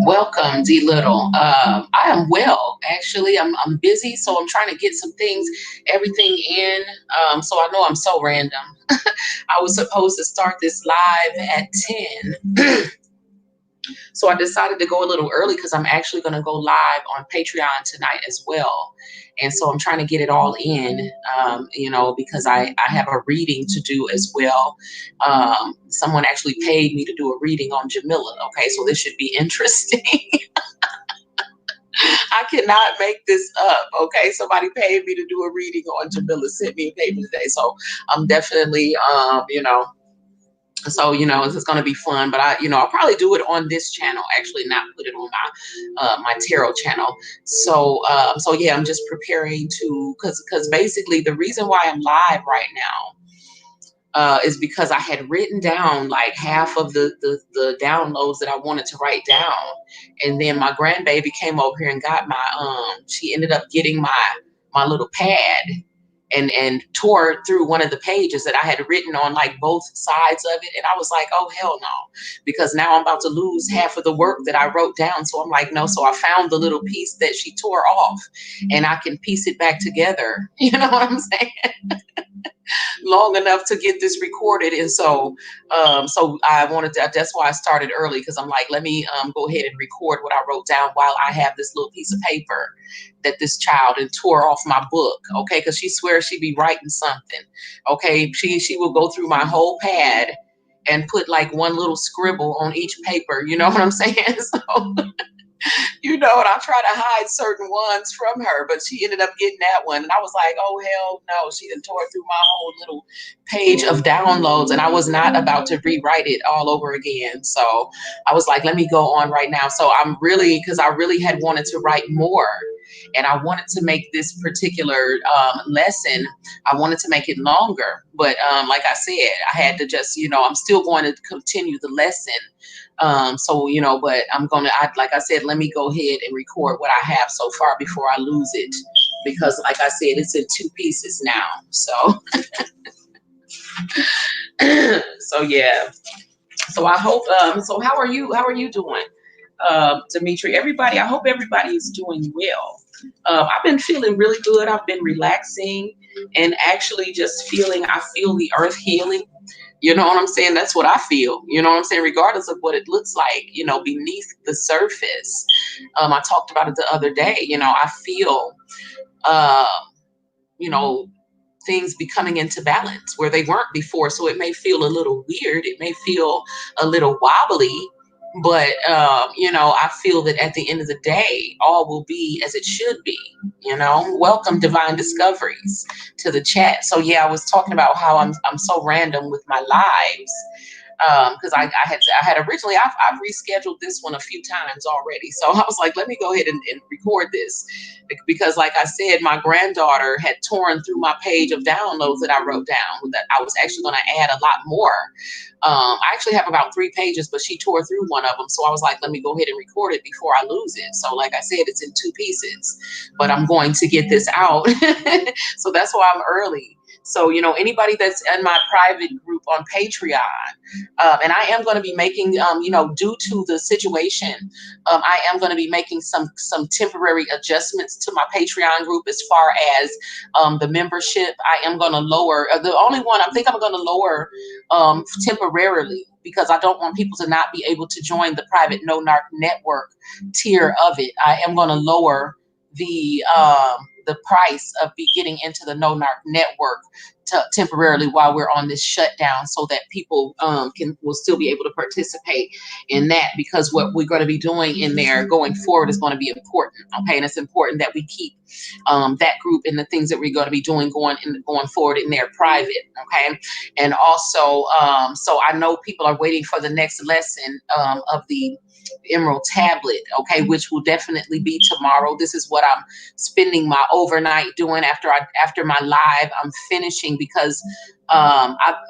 Welcome, D Little. I am well, actually. I'm busy, so I'm trying to get some things, everything in. So I know I'm so random. I was supposed to start this live at 10. So I decided to go a little early because I'm actually going to go live on Patreon tonight as well. And so I'm trying to get it all in, because I have a reading to do as well. Someone actually paid me to do a reading on Jamila. Okay, so this should be interesting. I cannot make this up. Okay, somebody paid me to do a reading on Jamila, sent me a paper today. So I'm definitely, so it's going to be fun, but I'll probably do it on this channel, actually not put it on my tarot channel. So yeah, I'm just preparing to, because basically the reason why I'm live right now is because I had written down like half of the downloads that I wanted to write down, and then my grandbaby came over here and got she ended up getting my little pad and tore through one of the pages that I had written on like both sides of it. And I was like, oh, hell no, because now I'm about to lose half of the work that I wrote down. So I'm like, no. So I found the little piece that she tore off and I can piece it back together. You know what I'm saying? Long enough to get this recorded. And so I wanted to, that's why I started early, because I'm like, let me go ahead and record what I wrote down while I have this little piece of paper that this child and tore off my book. Okay, because she swears she be writing something. Okay, she will go through my whole pad and put like one little scribble on each paper. You know what I'm saying? So and I try to hide certain ones from her, but she ended up getting that one. And I was like, oh, hell no. She done tore through my whole little page of downloads, and I was not about to rewrite it all over again. So I was like, let me go on right now. So because I really had wanted to write more, and I wanted to make this particular lesson, I wanted to make it longer. But like I said, I had to just, I'm still going to continue the lesson. But like I said, let me go ahead and record what I have so far before I lose it, because like I said, it's in two pieces now. So, so yeah. So I hope, so how are you doing? Dimitri, everybody, I hope everybody is doing well. I've been feeling really good. I've been relaxing and actually just I feel the earth healing. You know what I'm saying? That's what I feel. You know what I'm saying? Regardless of what it looks like, beneath the surface. I talked about it the other day. I feel, uh, you know, things becoming into balance where they weren't before. So it may feel a little weird. It may feel a little wobbly, but, I feel that at the end of the day, all will be as it should be. Welcome Divine Discoveries to the chat. So yeah, I was talking about how I'm so random with my lives. because I had originally I've rescheduled this one a few times already, so I was like, let me go ahead and record this, because like I said, my granddaughter had torn through my page of downloads that I wrote down, that I was actually going to add a lot more. I actually have about 3 pages, but she tore through one of them, so I was like, let me go ahead and record it before I lose it. So like I said, it's in 2 pieces, but I'm going to get this out. So that's why I'm early. So, anybody that's in my private group on Patreon, and I am going to be making, due to the situation, I am going to be making some temporary adjustments to my Patreon group as far as the membership. I am going to lower, the only one I think I'm going to lower temporarily, because I don't want people to not be able to join the private No Narc Network tier of it. I am going to lower the price of getting into the No Narc Network temporarily while we're on this shutdown, so that people will still be able to participate in that, because what we're going to be doing in there going forward is going to be important. Okay, and it's important that we keep that group and the things that we're going to be doing going forward in their private. Okay, and also so I know people are waiting for the next lesson of the Emerald tablet, okay, which will definitely be tomorrow. This is what I'm spending my overnight doing after my live. I'm finishing, because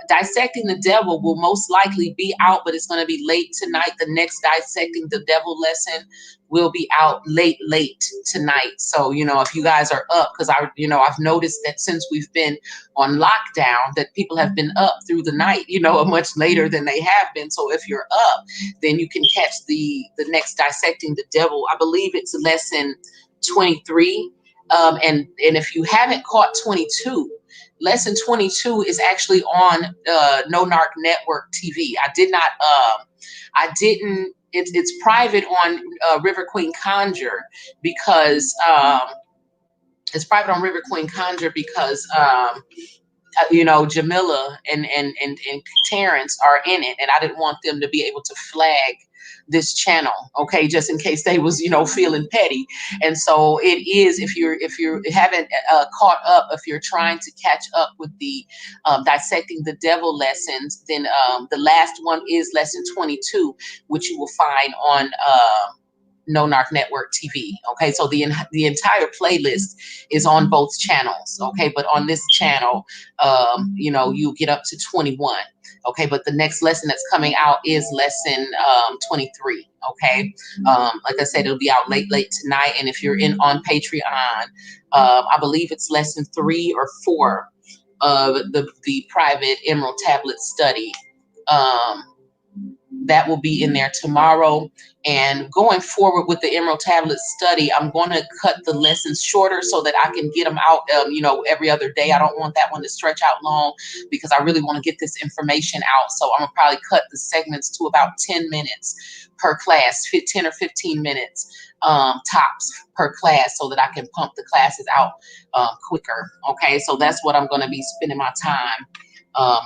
Dissecting the Devil will most likely be out, but it's going to be late tonight. The next Dissecting the Devil lesson will be out late tonight. So, if you guys are up, because I've noticed that since we've been on lockdown, that people have been up through the night, much later than they have been. So if you're up, then you can catch the next Dissecting the Devil. I believe it's lesson 23. And if you haven't caught 22, lesson 22 is actually on No Narc Network TV. It's private on River Queen Conjure, because Jamila and Terrence are in it, and I didn't want them to be able to flag this channel, okay, just in case they was feeling petty. And so it is, if you haven't caught up, if you're trying to catch up with the Dissecting the Devil lessons, then the last one is lesson 22, which you will find on No Narc Network TV. Okay, so the entire playlist is on both channels. Okay, but on this channel, you get up to 21. Okay, but the next lesson that's coming out is lesson 23. Okay, like I said, it'll be out late tonight. And if you're on Patreon, I believe it's lesson 3 or 4 of the private Emerald Tablet study. That will be in there tomorrow. And going forward with the Emerald Tablet study, I'm going to cut the lessons shorter so that I can get them out, every other day. I don't want that one to stretch out long, because I really want to get this information out. So I'm going to probably cut the segments to about 10 minutes per class, 10 or 15 minutes tops per class, so that I can pump the classes out quicker. Okay, so that's what I'm going to be spending my time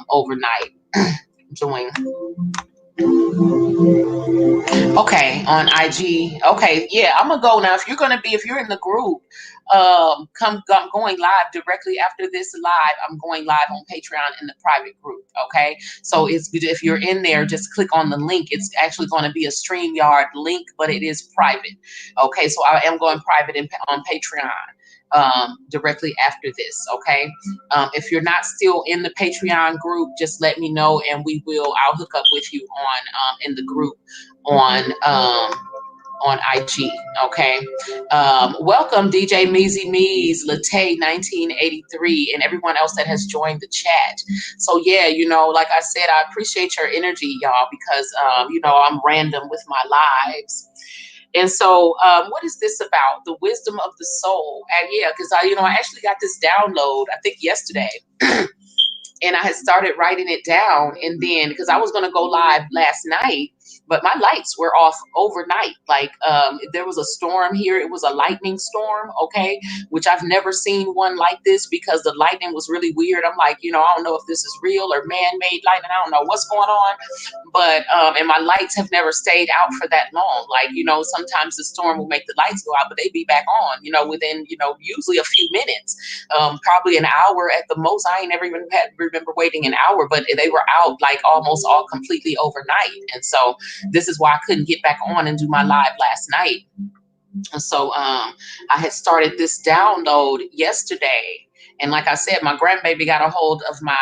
overnight doing. Okay, on IG. Okay, yeah, I'm gonna go now. If you're in the group, I'm going live directly after this live. I'm going live on Patreon in the private group. Okay, so if you're in there, just click on the link. It's actually going to be a StreamYard link, but it is private. Okay, so I am going private on Patreon directly after this. Okay, if you're not still in the Patreon group, just let me know, and I'll hook up with you on in the group on IG. Okay, welcome DJ Meezy Mees, Latte 1983, and everyone else that has joined the chat. So yeah, like I said, I appreciate your energy, y'all, because I'm random with my lives. And so, what is this about? The wisdom of the soul. And yeah, because I actually got this download, I think yesterday, and I had started writing it down. And then, because I was going to go live last night, but my lights were off overnight. Like there was a storm here. It was a lightning storm, okay, which I've never seen one like this because the lightning was really weird. I'm like, I don't know if this is real or man-made lightning. I don't know what's going on, but and my lights have never stayed out for that long. Like, sometimes the storm will make the lights go out, but they be back on, within, usually a few minutes, probably an hour at the most. I ain't never even remember waiting an hour, but they were out like almost all completely overnight. And so this is why I couldn't get back on and do my live last night. And so I had started this download yesterday. And like I said, my grandbaby got a hold of my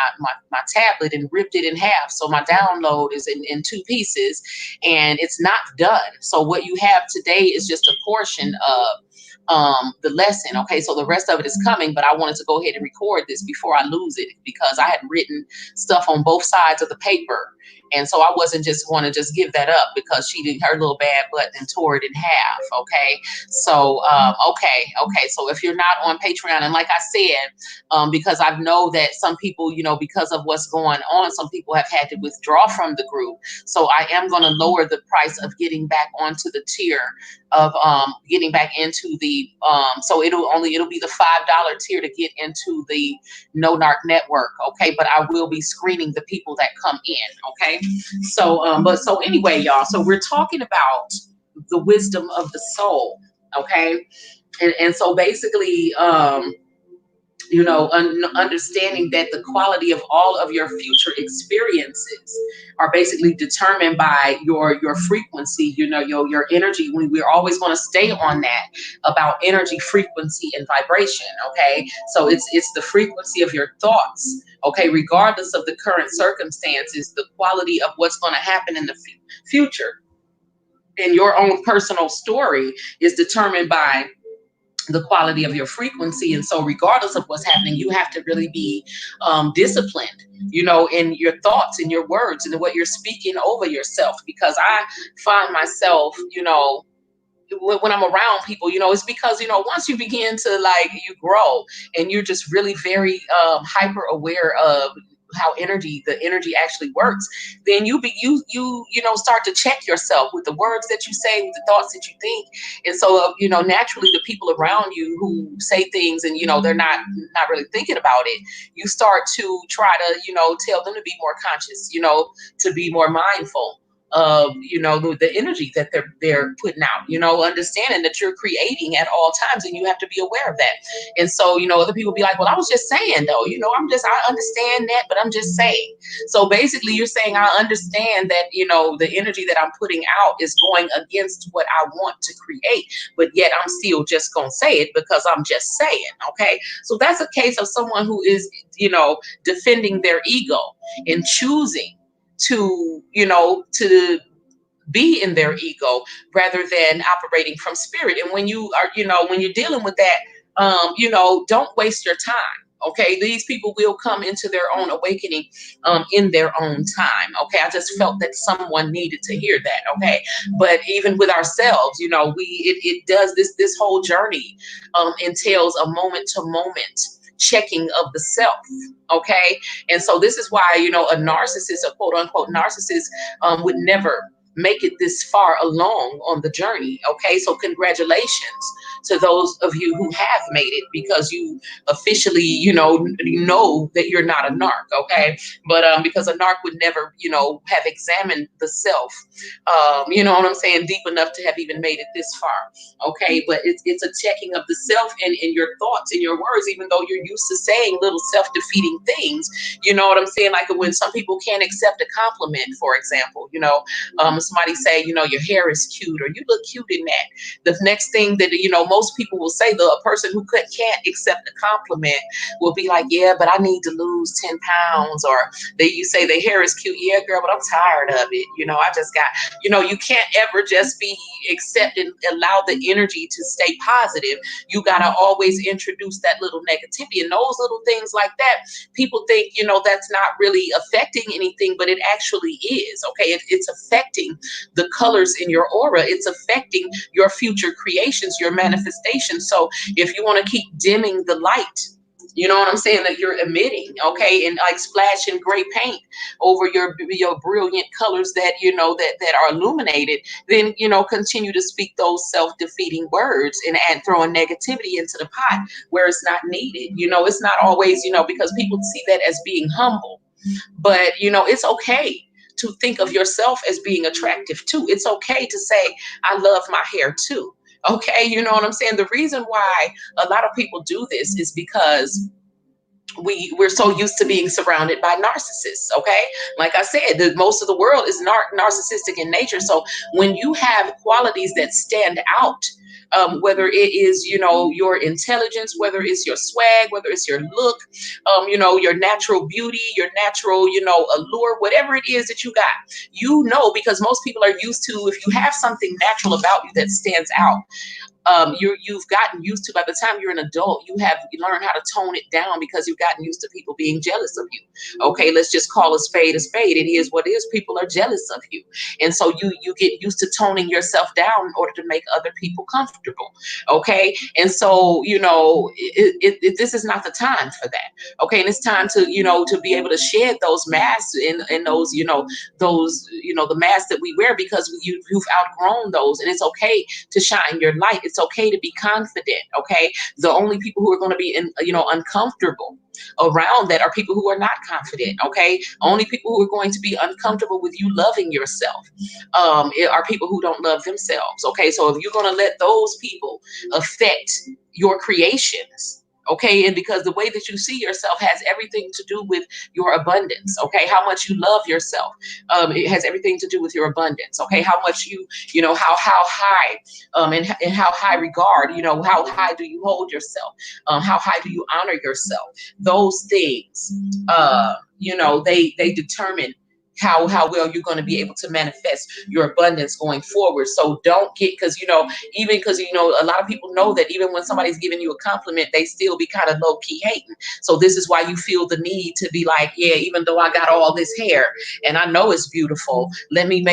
tablet and ripped it in half. So my download is in two pieces and it's not done. So what you have today is just a portion of the lesson. Okay, so the rest of it is coming, but I wanted to go ahead and record this before I lose it because I had written stuff on both sides of the paper. And so I wasn't just want to just give that up because she did her little bad butt and tore it in half. Okay. So, okay. So if you're not on Patreon, and like I said, because I know that some people, because of what's going on, some people have had to withdraw from the group. So I am going to lower the price of getting back onto the tier of getting back into the so it'll be the $5 tier to get into the No Narc network. Okay, but I will be screening the people that come in. Okay, so so anyway, y'all, so we're talking about the wisdom of the soul. Okay, and so basically understanding that the quality of all of your future experiences are basically determined by your frequency, your energy. We're always going to stay on that about energy, frequency, and vibration. Okay, so it's the frequency of your thoughts. Okay, regardless of the current circumstances, the quality of what's going to happen in the future in your own personal story is determined by the quality of your frequency. And so regardless of what's happening, you have to really be disciplined, in your thoughts and your words and what you're speaking over yourself. Because I find myself, when I'm around people, it's because, once you begin to you grow and you're just really very hyper aware of how the energy actually works, then you start to check yourself with the words that you say, with the thoughts that you think. And so naturally the people around you who say things and they're not really thinking about it, you start to try to tell them to be more conscious, to be more mindful of the energy that they're putting out, understanding that you're creating at all times and you have to be aware of that. And so other people be like, well, I was just saying though, I understand that, but I'm just saying. So basically you're saying I understand that the energy that I'm putting out is going against what I want to create, but yet I'm still just gonna say it because I'm just saying. Okay, so that's a case of someone who is defending their ego and choosing to to be in their ego rather than operating from spirit. And when you are when you're dealing with that, don't waste your time. Okay, these people will come into their own awakening in their own time. Okay, I just felt that someone needed to hear that. Okay, but even with ourselves, it does this whole journey entails a moment to moment checking of the self. Okay, and so this is why a narcissist, a quote unquote narcissist, would never make it this far along on the journey. Okay, so congratulations to those of you who have made it, because you officially know that you're not a narc. Okay, but because a narc would never have examined the self, you know what I'm saying, deep enough to have even made it this far. Okay, but it's a checking of the self and in your thoughts and your words, even though you're used to saying little self-defeating things. You know what I'm saying? Like when some people can't accept a compliment, for example, somebody say, your hair is cute or you look cute in that. The next thing that, most people will say, a person who can't accept a compliment will be like, yeah, but I need to lose 10 pounds. Or you say their hair is cute. Yeah, girl, but I'm tired of it. I just got, you can't ever just be accept and allow the energy to stay positive. You got to always introduce that little negativity, and those little things like that. People think, that's not really affecting anything, but it actually is. Okay, it's affecting the colors in your aura. It's affecting your future creations, your manifestation. So if you want to keep dimming the light You know what I'm saying? That you're emitting, okay, and like splashing gray paint over your brilliant colors that that are illuminated. Then continue to speak those self-defeating words and throwing negativity into the pot where it's not needed. It's not always because people see that as being humble, but it's okay to think of yourself as being attractive too. It's okay to say, I love my hair too. Okay, you know what I'm saying? The reason why a lot of people do this is because we're so used to being surrounded by narcissists. Okay, like I said, most of the world is narcissistic in nature. So when you have qualities that stand out, whether it is your intelligence, whether it's your swag, whether it's your look, your natural beauty, your natural allure, whatever it is that you got, because most people are used to, if you have something natural about you that stands out, you've gotten used to, by the time you're an adult, you learn how to tone it down because you've gotten used to people being jealous of you. Okay, let's just call a spade a spade. It is what it is. People are jealous of you. And so you get used to toning yourself down in order to make other people comfortable. Okay. And so, this is not the time for that. Okay. And it's time to be able to shed those masks and those, the masks that we wear, because you've outgrown those, and it's okay to shine your light. It's okay to be confident. Okay. The only people who are going to be uncomfortable around that are people who are not confident. Okay. Only people who are going to be uncomfortable with you loving yourself are people who don't love themselves. Okay. So if you're going to let those people affect your creations, okay, and because the way that you see yourself has everything to do with your abundance. Okay, how much you love yourself, it has everything to do with your abundance. Okay, how much how high, and how high regard, how high do you hold yourself, how high do you honor yourself. Those things, they determine how well you're going to be able to manifest your abundance going forward. So don't get, even because a lot of people know that even when somebody's giving you a compliment, they still be kind of low key hating. So this is why you feel the need to be like, yeah, even though I got all this hair and I know it's beautiful, let me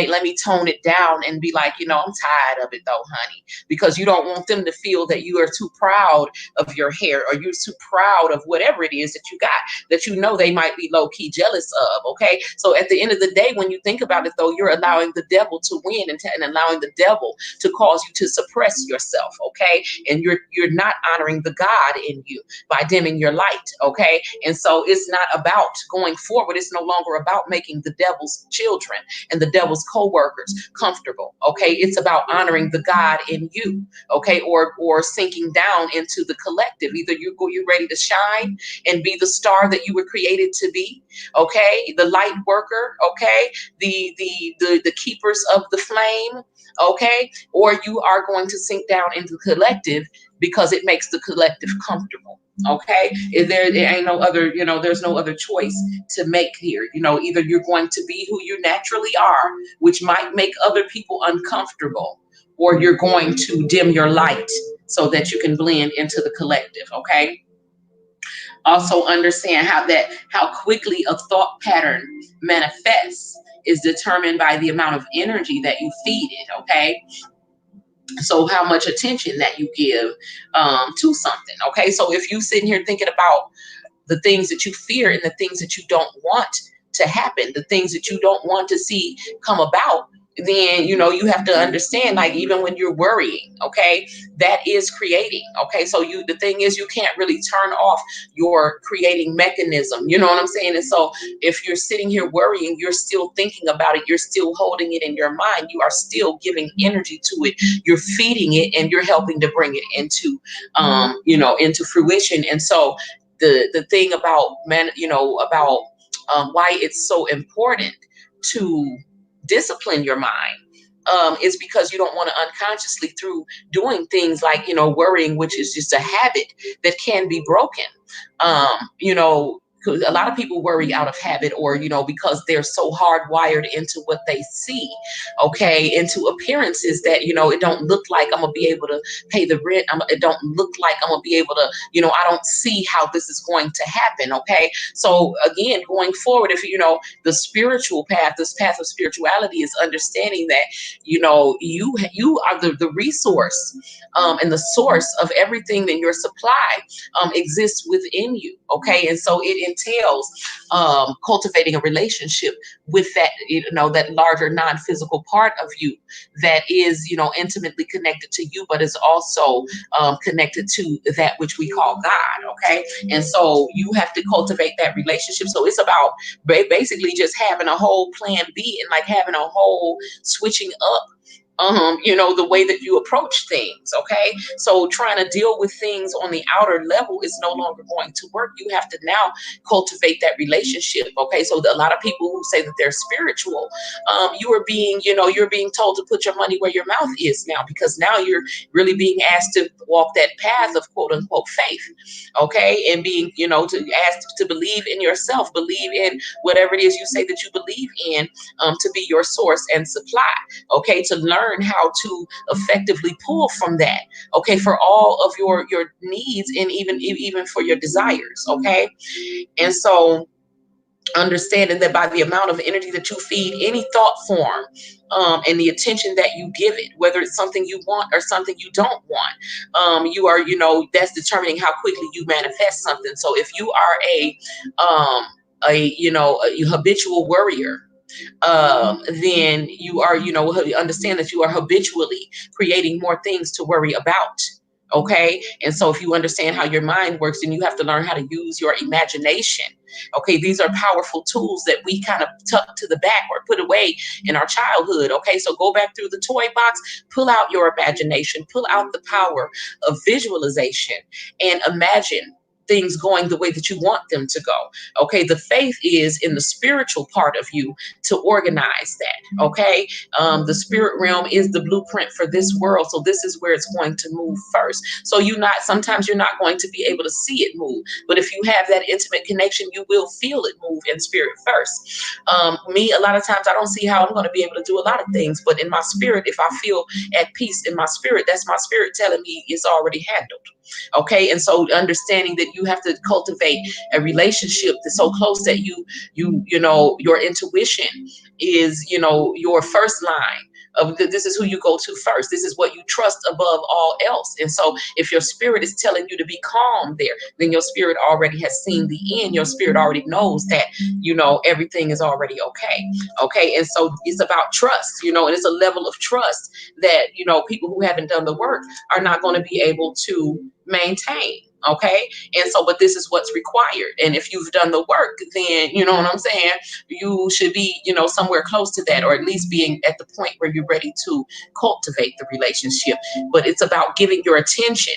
tone it down and be like, I'm tired of it though, honey, because you don't want them to feel that you are too proud of your hair, or you're too proud of whatever it is that you got, that they might be low key jealous of. Okay, so at the end of the day, when you think about it though, you're allowing the devil to win, and allowing the devil to cause you to suppress yourself. Okay, and you're not honoring the God in you by dimming your light. Okay, and so it's not about going forward. It's no longer about making the devil's children and the devil's co-workers comfortable. Okay, it's about honoring the God in you. Okay, or sinking down into the collective. Either you're ready to shine and be the star that you were created to be. Okay, the light worker. Okay, the keepers of the flame. Okay, or you are going to sink down into the collective because it makes the collective comfortable. Okay, there ain't no other, there's no other choice to make here. Either you're going to be who you naturally are, which might make other people uncomfortable, or you're going to dim your light so that you can blend into the collective. Okay, also understand how quickly a thought pattern manifests is determined by the amount of energy that you feed it. Okay, so how much attention that you give to something. Okay, so if you sitting here thinking about the things that you fear and the things that you don't want to happen, the things that you don't want to see come about, then you have to understand, like, even when you're worrying, okay, that is creating. Okay, so the thing is, you can't really turn off your creating mechanism. You know what I'm saying? And so if you're sitting here worrying, you're still thinking about it, you're still holding it in your mind, you are still giving energy to it, you're feeding it, and you're helping to bring it into into fruition. And so the thing about why it's so important to discipline your mind is because you don't want to unconsciously, through doing things like worrying, which is just a habit that can be broken, a lot of people worry out of habit, or because they're so hardwired into what they see, okay, into appearances that it don't look like I'm gonna be able to pay the rent. It don't look like I'm gonna be able to, I don't see how this is going to happen. Okay, so again, going forward, if the spiritual path, this path of spirituality, is understanding that you are the resource, and the source of everything in your supply exists within you. Okay, and so it entails cultivating a relationship with that larger non-physical part of you that is intimately connected to you, but is also connected to that which we call God. Okay, and so you have to cultivate that relationship. So it's about basically just having a whole plan B, and like having a whole switching up the way that you approach things. Okay, so trying to deal with things on the outer level is no longer going to work. You have to now cultivate that relationship. Okay, so a lot of people who say that they're spiritual, you are being you're being told to put your money where your mouth is now, because now you're really being asked to walk that path of quote unquote faith. Okay, and being to asked to believe in yourself, believe in whatever it is you say that you believe in, to be your source and supply. Okay, to learn how to effectively pull from that, okay, for all of your needs, and even for your desires. Okay, and so understanding that by the amount of energy that you feed any thought form, and the attention that you give it, whether it's something you want or something you don't want, you are that's determining how quickly you manifest something. So if you are a habitual worrier, then you are, understand that you are habitually creating more things to worry about. Okay. And so if you understand how your mind works, then you have to learn how to use your imagination. Okay. These are powerful tools that we kind of tuck to the back or put away in our childhood. Okay. So go back through the toy box, pull out your imagination, pull out the power of visualization, and imagine things going the way that you want them to go. Okay, the faith is in the spiritual part of you to organize that. Okay, the spirit realm is the blueprint for this world, so this is where it's going to move first. So sometimes you're not going to be able to see it move, but if you have that intimate connection, you will feel it move in spirit first. Me, a lot of times I don't see how I'm going to be able to do a lot of things, but in my spirit, if I feel at peace in my spirit, that's my spirit telling me it's already handled. Okay, and so understanding that you have to cultivate a relationship that's so close that your intuition is your first line of this is who you go to first. This is what you trust above all else. And so if your spirit is telling you to be calm there, then your spirit already has seen the end. Your spirit already knows that everything is already okay. Okay, and so it's about trust, and it's a level of trust that people who haven't done the work are not going to be able to maintain. Okay, and so but this is what's required, and if you've done the work, then you know what I'm saying, you should be somewhere close to that, or at least being at the point where you're ready to cultivate the relationship. But it's about giving your attention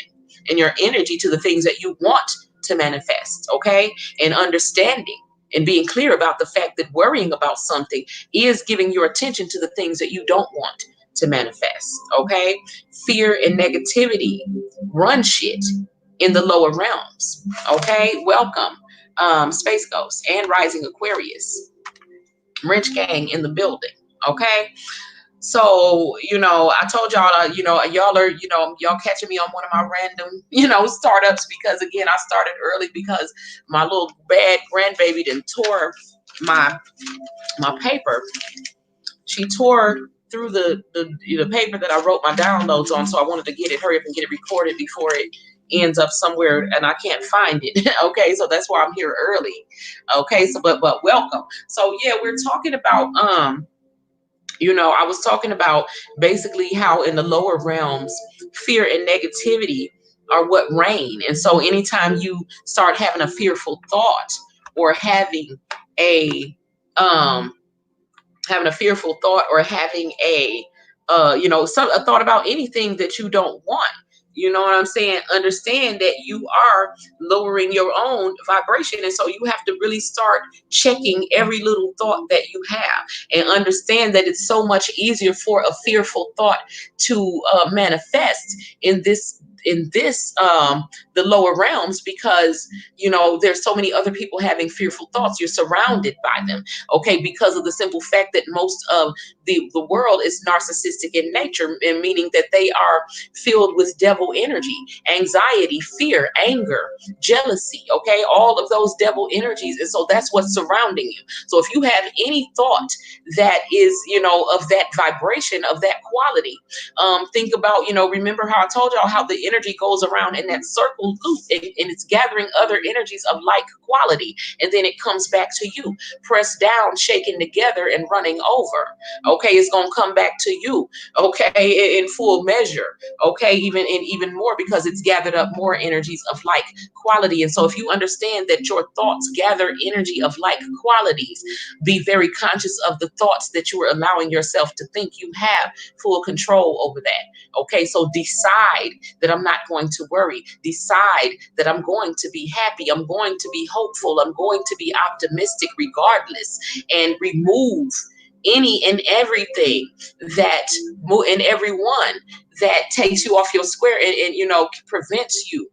and your energy to the things that you want to manifest. Okay, and understanding and being clear about the fact that worrying about something is giving your attention to the things that you don't want to manifest. Okay, fear and negativity run shit in the lower realms. Okay, welcome, Space Ghost and Rising Aquarius, Wrench Gang in the building. Okay, so I told y'all, y'all are, y'all catching me on one of my random, startups, because again, I started early because my little bad grandbaby done tore my paper. She tore through the paper that I wrote my downloads on, so I wanted to hurry up and get it recorded before it ends up somewhere and I can't find it. Okay, so that's why I'm here early. Okay, so but welcome. So yeah, we're talking about I was talking about basically how in the lower realms, fear and negativity are what reign. And so anytime you start having a fearful thought, or um having a fearful thought, or having a thought about anything that you don't want, you know what I'm saying, understand that you are lowering your own vibration. And so you have to really start checking every little thought that you have, and understand that it's so much easier for a fearful thought to manifest in this in this the lower realms, because there's so many other people having fearful thoughts. You're surrounded by them, okay, because of the simple fact that most of the world is narcissistic in nature, and meaning that they are filled with devil energy, anxiety, fear, anger, jealousy, okay, all of those devil energies. And so that's what's surrounding you. So if you have any thought that is, of that vibration, of that quality, think about, remember how I told y'all how the energy goes around in that circle loop, and it's gathering other energies of like quality, and then it comes back to you, pressed down, shaken together, and running over. Okay, it's gonna come back to you, okay, in full measure, okay, even more, because it's gathered up more energies of like quality. And so if you understand that your thoughts gather energy of like qualities, be very conscious of the thoughts that you are allowing yourself to think. You have full control over that. Okay, so decide that I'm not going to worry. Decide that I'm going to be happy. I'm going to be hopeful. I'm going to be optimistic regardless, and remove any and everything that and everyone that takes you off your square, and prevents you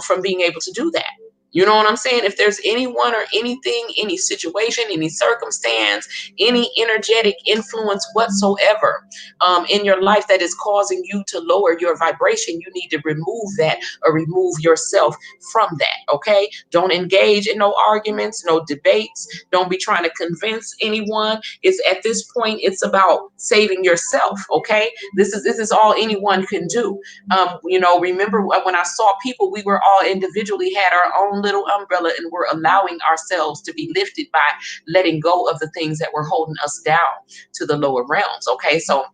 from being able to do that. You know what I'm saying? If there's anyone or anything, any situation, any circumstance, any energetic influence whatsoever in your life that is causing you to lower your vibration, you need to remove that, or remove yourself from that. Okay? Don't engage in no arguments, no debates. Don't be trying to convince anyone. It's at this point, it's about saving yourself. Okay? This is all anyone can do. Remember when I saw people, we were all individually had our own little umbrella, and we're allowing ourselves to be lifted by letting go of the things that were holding us down to the lower realms. Okay, so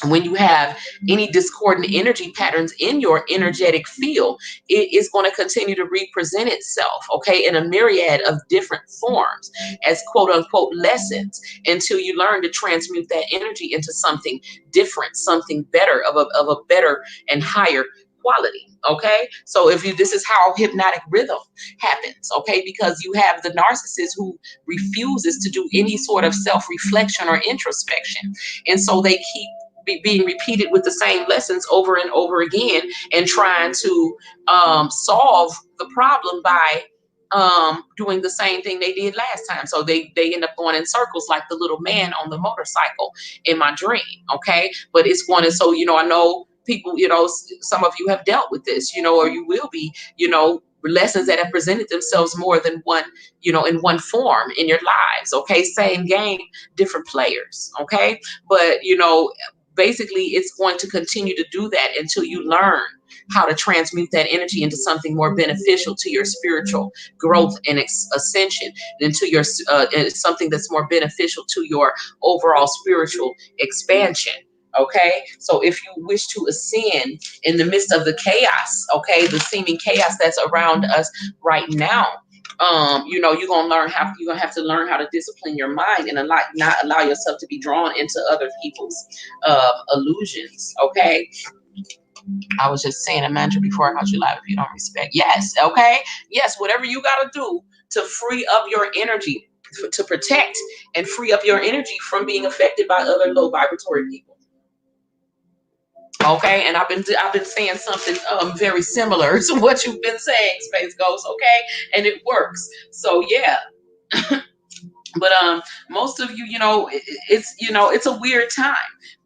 when you have any discordant energy patterns in your energetic field, it is going to continue to represent itself, okay, in a myriad of different forms as quote unquote lessons, until you learn to transmute that energy into something different, something better, of a better and higher quality. Okay, so this is how hypnotic rhythm happens, okay, because you have the narcissist who refuses to do any sort of self-reflection or introspection, and so they keep being repeated with the same lessons over and over again, and trying to solve the problem by doing the same thing they did last time. So they end up going in circles like the little man on the motorcycle in my dream. Okay, but it's going to, so I know people, some of you have dealt with this, or you will be, lessons that have presented themselves more than one, in one form in your lives. Okay, same game, different players. Okay, but basically it's going to continue to do that until you learn how to transmute that energy into something more beneficial to your spiritual growth and ascension, into your something that's more beneficial to your overall spiritual expansion. Okay, so if you wish to ascend in the midst of the chaos, okay, the seeming chaos that's around us right now, you're gonna have to learn how to discipline your mind, and not allow yourself to be drawn into other people's illusions. Okay, I was just saying a mantra before I caught you live. If you don't respect, yes, okay, yes, whatever you gotta do to free up your energy, to protect and free up your energy from being affected by other low vibratory people. Okay, and I've been saying something very similar to what you've been saying, Space Ghost. Okay, and it works. So yeah. But most of you, it's a weird time,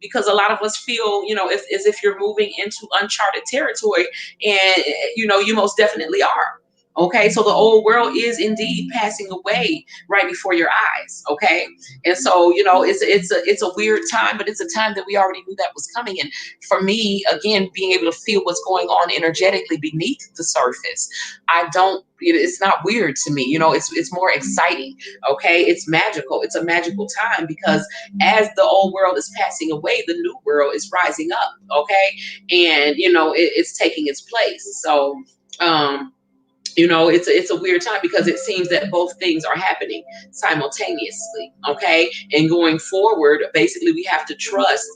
because a lot of us feel, as if you're moving into uncharted territory, and you most definitely are. Okay, so the old world is indeed passing away right before your eyes. Okay, and so it's a weird time, but it's a time that we already knew that was coming. And for me, again, being able to feel what's going on energetically beneath the surface, it's not weird to me. It's more exciting. Okay, it's magical. It's a magical time, because as the old world is passing away, the new world is rising up. Okay, and it's taking its place. So it's a weird time, because it seems that both things are happening simultaneously. Okay, and going forward, basically we have to trust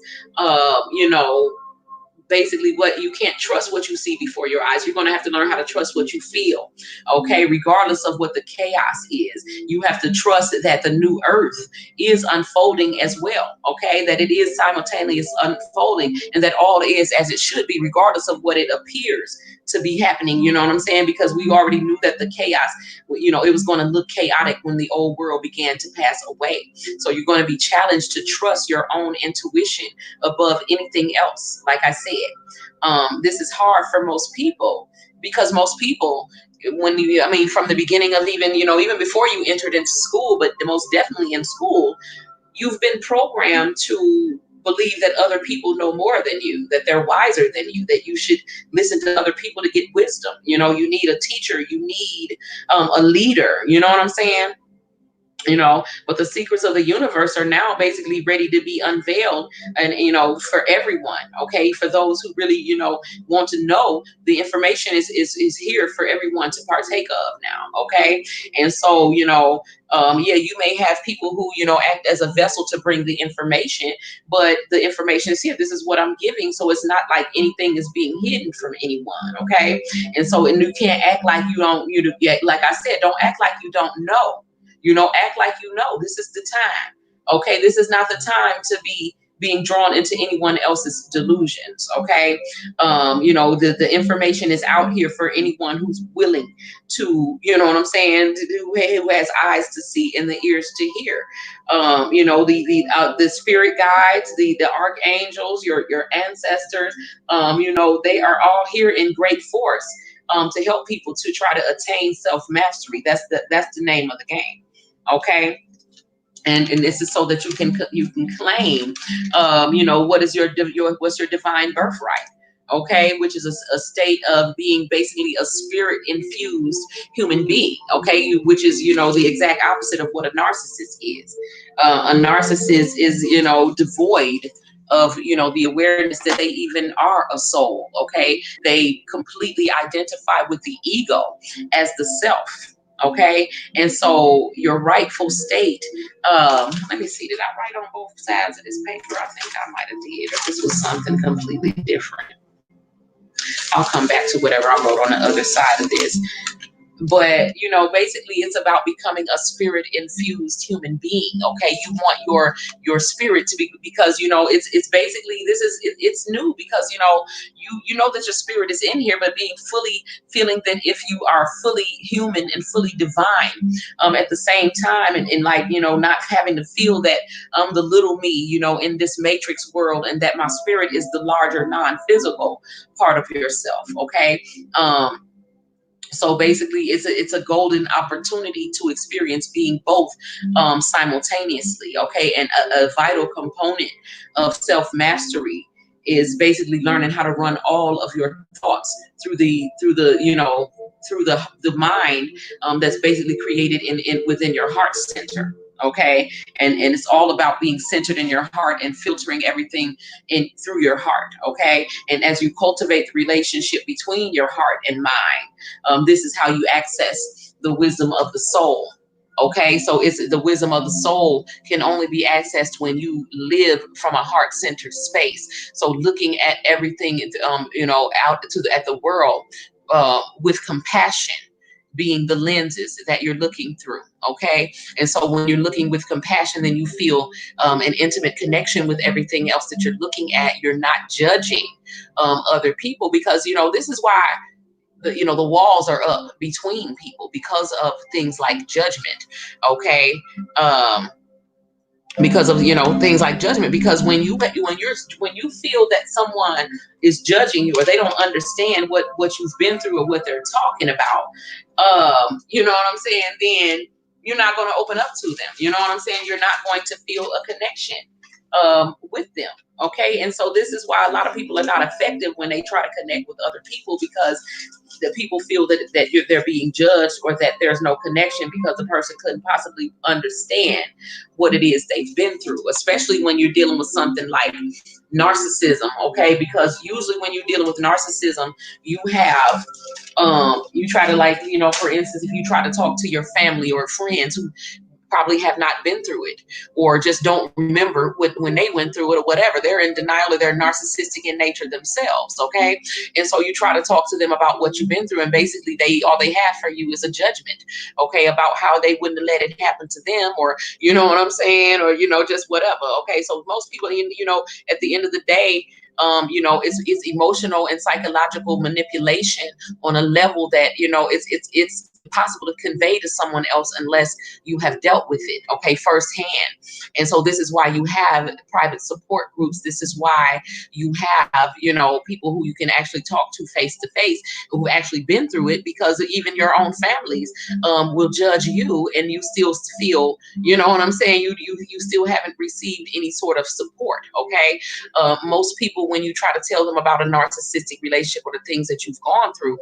basically what you can't trust what you see before your eyes. You're going to have to learn how to trust what you feel. Okay, regardless of what the chaos is, you have to trust that the new earth is unfolding as well. Okay, that it is simultaneous unfolding, and that all is as it should be, regardless of what it appears to be happening. You know what I'm saying? Because we already knew that the chaos, it was going to look chaotic when the old world began to pass away. So you're going to be challenged to trust your own intuition above anything else. Like I said, this is hard for most people, because most people, from the beginning of even before you entered into school, but most definitely in school, you've been programmed to believe that other people know more than you, that they're wiser than you, that you should listen to other people to get wisdom. You need a teacher, you need a leader. You know what I'm saying? But the secrets of the universe are now basically ready to be unveiled, and for everyone. Okay, for those who really want to know, the information is here for everyone to partake of now. Okay, and so yeah, you may have people who act as a vessel to bring the information, but the information is here. This is what I'm giving, so it's not like anything is being hidden from anyone. Okay, and so, and you can't act like you don't. Like I said, don't act like you don't know. Act like this is the time. Okay, this is not the time to be being drawn into anyone else's delusions. Okay, the information is out here for anyone who's willing to, what I'm saying, who has eyes to see and the ears to hear. The spirit guides, the archangels, your ancestors, they are all here in great force to help people to try to attain self-mastery. That's the name of the game. Okay, and this is so that you can claim, what is what's your divine birthright. Okay, which is a state of being basically a spirit infused human being. Okay, which is the exact opposite of what a narcissist is. A narcissist is devoid of the awareness that they even are a soul. Okay, they completely identify with the ego as the self. Okay, and so your rightful state, let me see, did I write on both sides of this paper? I think I might have did, or this was something completely different. I'll come back to whatever I wrote on the other side of this. But basically it's about becoming a spirit infused human being. Okay, you want your spirit to be, because it's basically, it's new, because you know that your spirit is in here, but being fully feeling that if you are fully human and fully divine at the same time, and like not having to feel that the little me in this matrix world, and that my spirit is the larger non-physical part of yourself. Okay, so basically, it's a golden opportunity to experience being both simultaneously. Okay, and a vital component of self mastery is basically learning how to run all of your thoughts through the mind that's basically created in within your heart center. Okay, and it's all about being centered in your heart and filtering everything in through your heart. Okay, and as you cultivate the relationship between your heart and mind, this is how you access the wisdom of the soul. Okay, so it's the wisdom of the soul can only be accessed when you live from a heart-centered space. So looking at everything, out at the world with compassion, being the lenses that you're looking through. Okay, and so when you're looking with compassion, then you feel an intimate connection with everything else that you're looking at. You're not judging other people, because this is why the walls are up between people, because of things like judgment. Okay, because of things like judgment, because when you feel that someone is judging you, or they don't understand what you've been through or what they're talking about, you know what I'm saying, then you're not going to open up to them. You know what I'm saying? You're not going to feel a connection with them. Okay, and so this is why a lot of people are not effective when they try to connect with other people, because the people feel that they're being judged, or that there's no connection, because the person couldn't possibly understand what it is they've been through, especially when you're dealing with something like narcissism. Okay, because usually when you're dealing with narcissism, you have you try to, like, for instance, if you try to talk to your family or friends who probably have not been through it, or just don't remember when they went through it or whatever. They're in denial, or they're narcissistic in nature themselves. Okay. And so you try to talk to them about what you've been through, and basically all they have for you is a judgment, okay, about how they wouldn't have let it happen to them, or you know what I'm saying, or just whatever. Okay. So most people, at the end of the day, it's emotional and psychological manipulation on a level that it's impossible to convey to someone else unless you have dealt with it, okay, firsthand. And so this is why you have private support groups. This is why you have, people who you can actually talk to face to face, who've actually been through it, because even your own families will judge you, and you still feel, you know what I'm saying, you still haven't received any sort of support, okay. Most people, when you try to tell them about a narcissistic relationship or the things that you've gone through,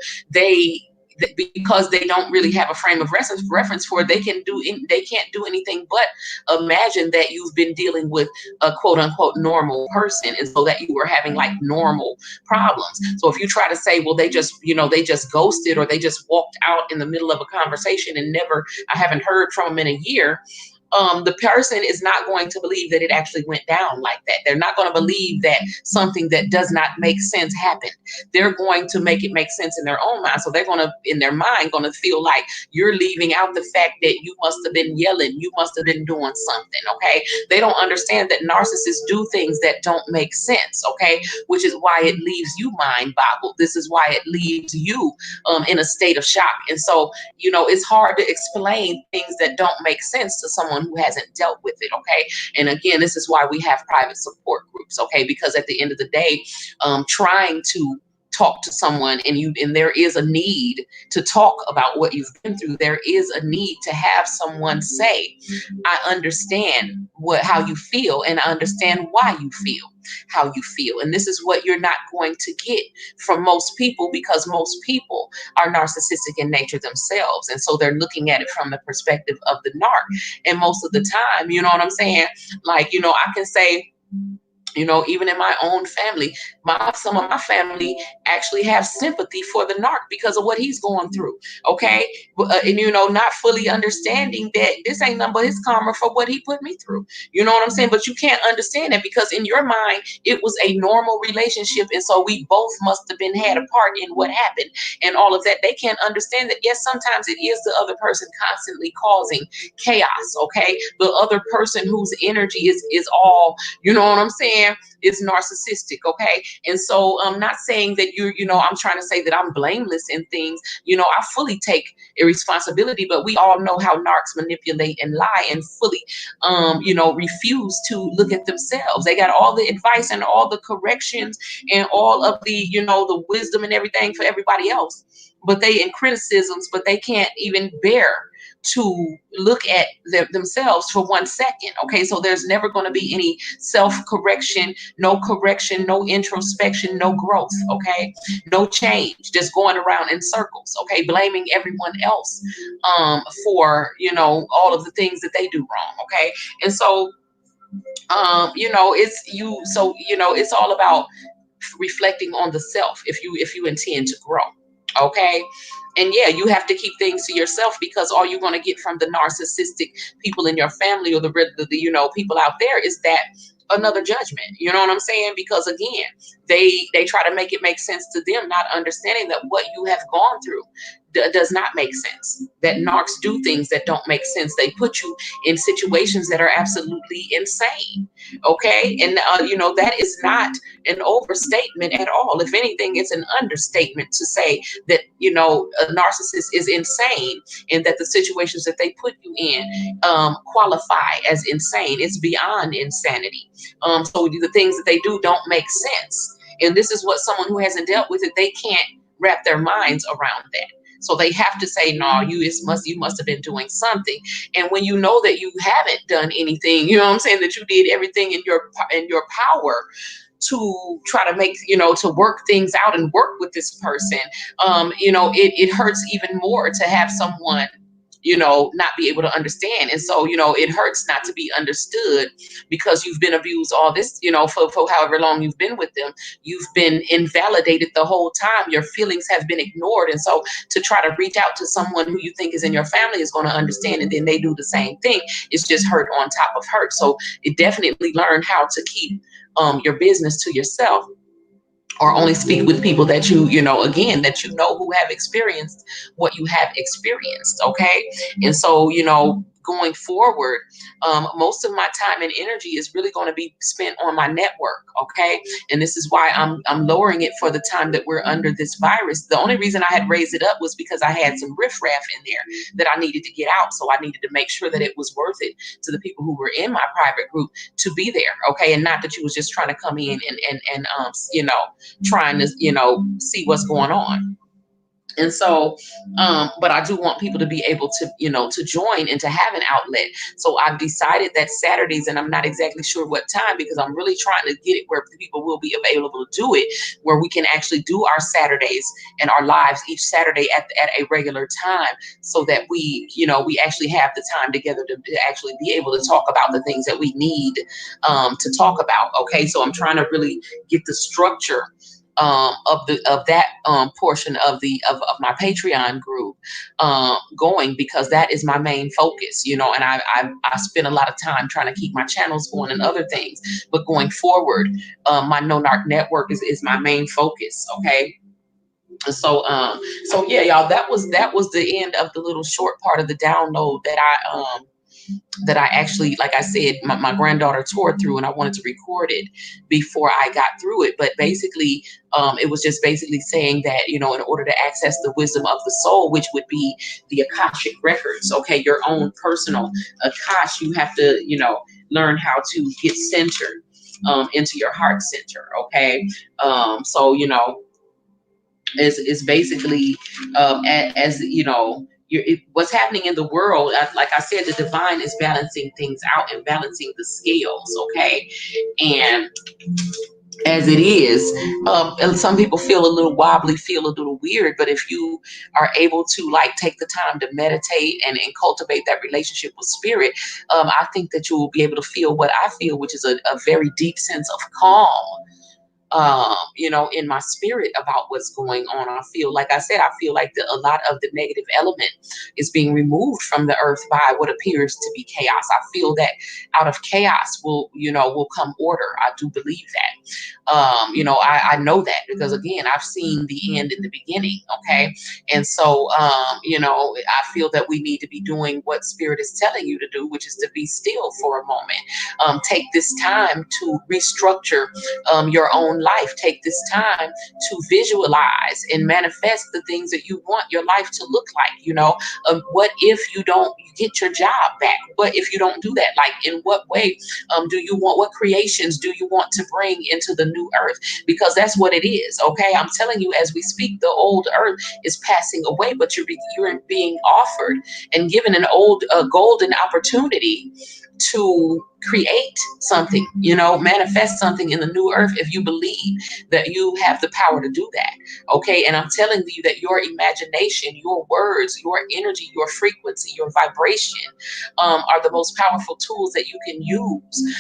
because they don't really have a frame of reference for it, they can't do anything but imagine that you've been dealing with a quote unquote normal person, and so that you were having like normal problems. So if you try to say, well, they just ghosted, or they just walked out in the middle of a conversation and I haven't heard from them in a year, the person is not going to believe that it actually went down like that. They're not going to believe that something that does not make sense happened. They're going to make it make sense in their own mind. So they're going to, in their mind, going to feel like you're leaving out the fact that you must have been yelling, you must have been doing something, okay? They don't understand that narcissists do things that don't make sense, okay? Which is why it leaves you mind boggled. This is why it leaves you in a state of shock. And so, it's hard to explain things that don't make sense to someone who hasn't dealt with it, okay? And again, this is why we have private support groups, okay? Because at the end of the day, trying to talk to someone, and there is a need to talk about what you've been through. There is a need to have someone say, I understand how you feel, and I understand why you feel how you feel. And this is what you're not going to get from most people, because most people are narcissistic in nature themselves. And so they're looking at it from the perspective of the narc. And most of the time, you know what I'm saying? Like, I can say, even in my own family, some of my family actually have sympathy for the narc because of what he's going through. Okay. And, not fully understanding that this ain't nothing but his karma for what he put me through. You know what I'm saying? But you can't understand it, because in your mind, it was a normal relationship. And so we both must have had a part in what happened and all of that. They can't understand that, yes, sometimes it is the other person constantly causing chaos. Okay. The other person whose energy is all, you know what I'm saying, is narcissistic. Okay. And so I'm not saying that I'm trying to say that I'm blameless in things. I fully take a responsibility, but we all know how narcs manipulate and lie and fully, refuse to look at themselves. They got all the advice and all the corrections and all of the, the wisdom and everything for everybody else, but they in criticisms, but they can't even bear to look at themselves for 1 second. Okay. So there's never going to be any self-correction, no correction, no introspection, no growth. Okay. No change, just going around in circles. Okay. Blaming everyone else, for, all of the things that they do wrong. Okay. And so, it's all about reflecting on the self if you intend to grow. Okay. And yeah, you have to keep things to yourself, because all you're going to get from the narcissistic people in your family, or the people out there, is that another judgment. You know what I'm saying? Because again, they try to make it make sense to them, not understanding that what you have gone through does not make sense. That narcs do things that don't make sense. They put you in situations that are absolutely insane. Okay. And, that is not an overstatement at all. If anything, it's an understatement to say that, a narcissist is insane, and that the situations that they put you in qualify as insane. It's beyond insanity. So the things that they do don't make sense. And this is what someone who hasn't dealt with it, they can't wrap their minds around that. So they have to say, no, you must have been doing something. And when you know that you haven't done anything, you know what I'm saying, that you did everything in your power to try to make, to work things out and work with this person, it hurts even more to have someone, not be able to understand. And so, it hurts not to be understood because you've been abused all this, for however long you've been with them. You've been invalidated the whole time. Your feelings have been ignored. And so to try to reach out to someone who you think is in your family is going to understand, and then they do the same thing. It's just hurt on top of hurt. So it definitely learn how to keep your business to yourself, or only speak with people that again, that who have experienced what you have experienced. Okay. And so, going forward, most of my time and energy is really going to be spent on my network. Okay. And this is why I'm lowering it for the time that we're under this virus. The only reason I had raised it up was because I had some riffraff in there that I needed to get out. So I needed to make sure that it was worth it to the people who were in my private group to be there. Okay. And not that you was just trying to come in and trying to, see what's going on. And so, but I do want people to be able to, to join and to have an outlet. So I've decided that Saturdays, and I'm not exactly sure what time, because I'm really trying to get it where people will be available to do it, where we can actually do our Saturdays and our lives each Saturday at a regular time, so that we actually have the time together to actually be able to talk about the things that we need to talk about. Okay. So I'm trying to really get the structure of that portion of my Patreon group going, because that is my main focus, and I spend a lot of time trying to keep my channels going and other things, but going forward, my No Narc network is my main focus. Okay. So yeah, y'all, that was the end of the little short part of the download that I actually, like I said, my granddaughter tore through, and I wanted to record it before I got through it. But basically, it was just basically saying that, in order to access the wisdom of the soul, which would be the Akashic records, okay, your own personal Akash, you have to, learn how to get centered into your heart center. Okay. So, is basically as what's happening in the world. Like I said, the divine is balancing things out and balancing the scales. Okay. And as it is, and some people feel a little wobbly, feel a little weird, but if you are able to take the time to meditate and cultivate that relationship with spirit, I think that you will be able to feel what I feel, which is a very deep sense of calm, in my spirit about what's going on. I feel, like I said, I feel like a lot of the negative element is being removed from the earth by what appears to be chaos. I feel that out of chaos will come order. I do believe that. I know that because, again, I've seen the end in the beginning. Okay. And so, I feel that we need to be doing what spirit is telling you to do, which is to be still for a moment. Take this time to restructure your own life. Take this time to visualize and manifest the things that you want your life to look like. What if you don't get your job back? What if you don't do that? Like, in what way what creations do you want to bring into the new earth? Because that's what it is. Okay. I'm telling you, as we speak, the old earth is passing away, but you're being offered and given an old golden opportunity to create something, manifest something in the new earth, if you believe that you have the power to do that. Okay. And I'm telling you that your imagination, your words, your energy, your frequency, your vibration are the most powerful tools that you can use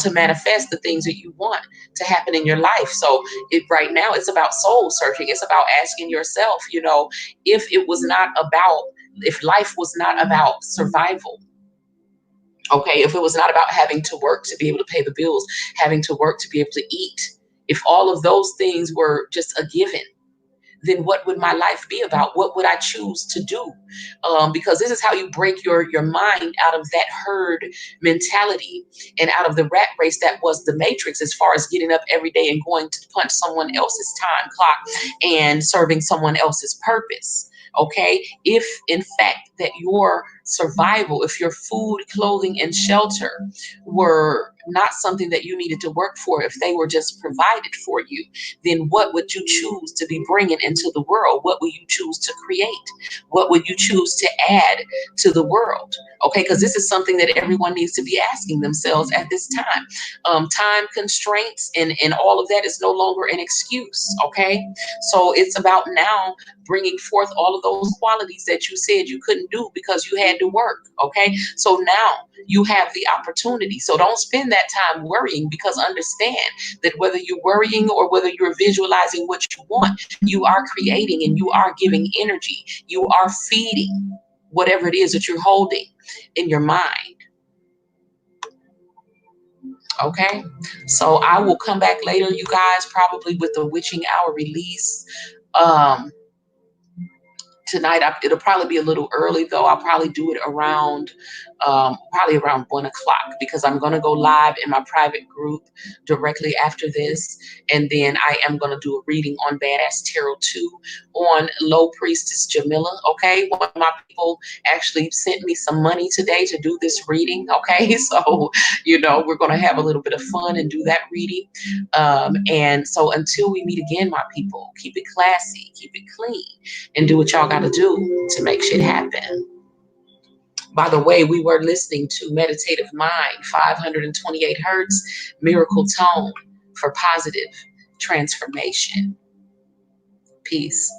to manifest the things that you want to happen in your life. So right now it's about soul searching. It's about asking yourself, if life was not about survival. Okay, if it was not about having to work to be able to pay the bills, having to work to be able to eat, if all of those things were just a given, then what would my life be about? What would I choose to do? Because this is how you break your mind out of that herd mentality and out of the rat race that was the matrix, as far as getting up every day and going to punch someone else's time clock and serving someone else's purpose. Okay, if in fact that your survival, if your food, clothing, and shelter were not something that you needed to work for. If they were just provided for you, then what would you choose to be bringing into the world? What will you choose to create? What would you choose to add to the world? Okay, because this is something that everyone needs to be asking themselves at this time. Time constraints and all of that is no longer an excuse. Okay, so it's about now bringing forth all of those qualities that you said you couldn't do because you had to work. Okay, so now you have the opportunity. So don't spend that time worrying, because understand that whether you're worrying or whether you're visualizing what you want, you are creating and you are giving energy. You are feeding whatever it is that you're holding in your mind. Okay, so I will come back later, you guys, probably with the witching hour release. Um, Tonight. It'll probably be a little early though. I'll probably do it around probably around 1 o'clock, because I'm going to go live in my private group directly after this, and then I am going to do a reading on Badass Tarot 2 on Low Priestess Jamila. Okay, one of my people actually sent me some money today to do this reading. Okay, so we're going to have a little bit of fun and do that reading. And so until we meet again, my people, keep it classy, keep it clean, and do what y'all got to do to make shit happen. By the way, we were listening to Meditative Mind, 528 Hertz, Miracle Tone for positive transformation. Peace.